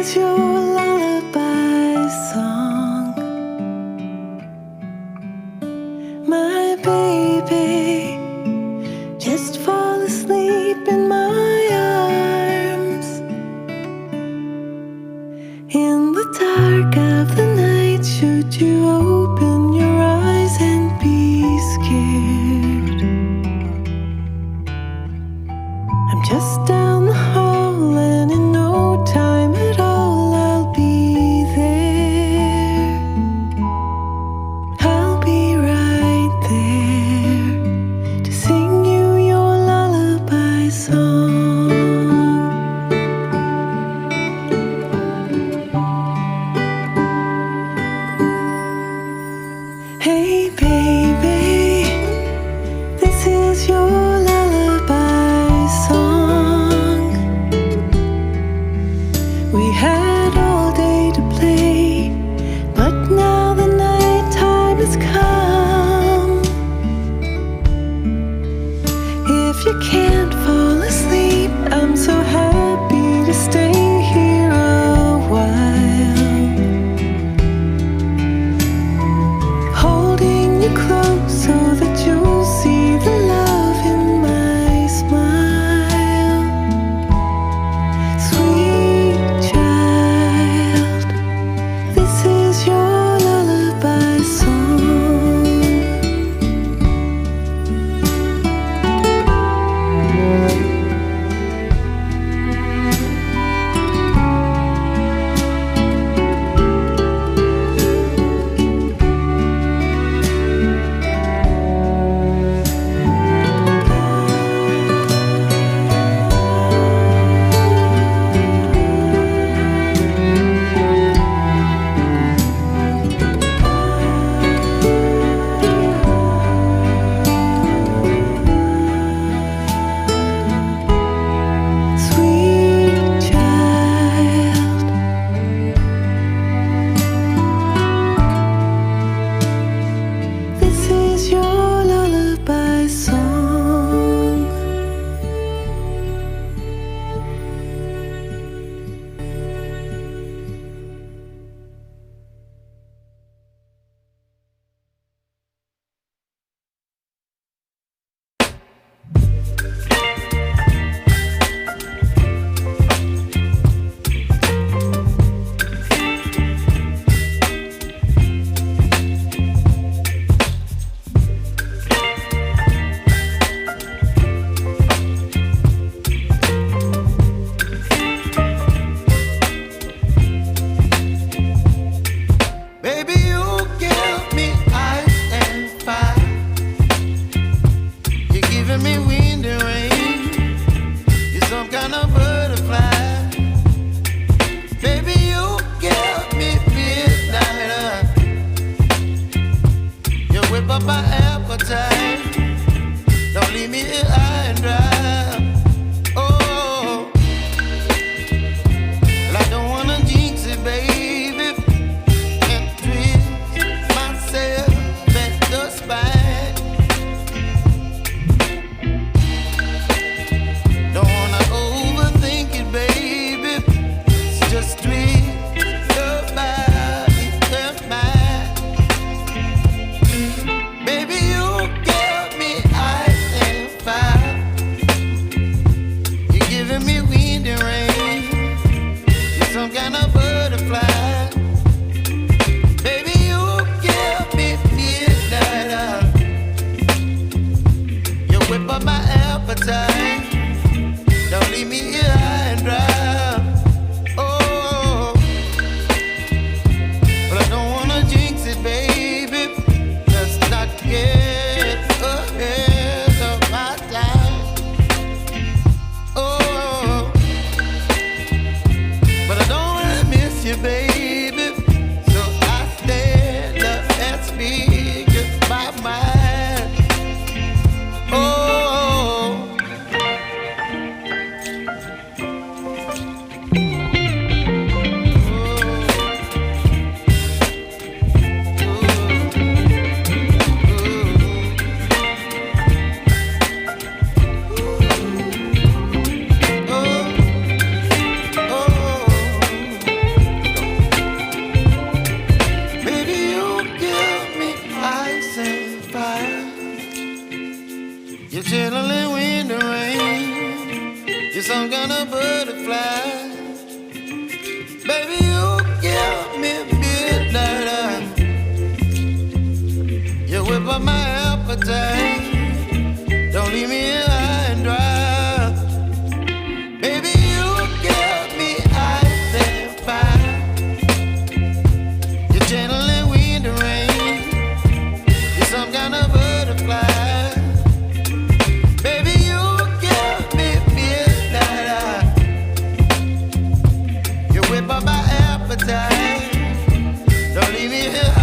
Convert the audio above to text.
is your lullaby song, my baby? Just fall asleep in my arms. In the dark of the night, should you open your eyes and be scared, I'm just down the hall, and in no time at all I'll be there. I'll be right there to sing you your lullaby song. Hey baby, this is your lullaby song. We had all day to play, but now the night time has come. If you can't fall asleep, I'm so happy to stay here a while, holding you close so that you'll see the love in my smile. Sweet child, this is your lullaby song. Sweet child, this is your lullaby song. Baby, you give me ice and fire. You're giving me wind and rain. You're some kind of butterfly. Baby, you give me midnight. You whip up my appetite. Don't leave me here high and dry. Oh, well, I don't wanna jinx it, baby. Some kind of butterfly. Baby, you give me midnight. You whip up my appetite. Don't leave me here high and dry. Oh, but I don't wanna jinx it, baby. Let's not get ahead of my time. Oh, but I don't wanna miss you, baby. So I stand up and speak my mind. Oh, You're chilling wind and rain. You're some kind of butterfly. Baby, you give me midnight. You whip up my appetite. Don't leave me here high and dry. Baby, you give me ice and fire. You're channeling wind and rain. You're some kind of butterfly. Baby, you give me midnight. You whip up my appetite. Don't leave me here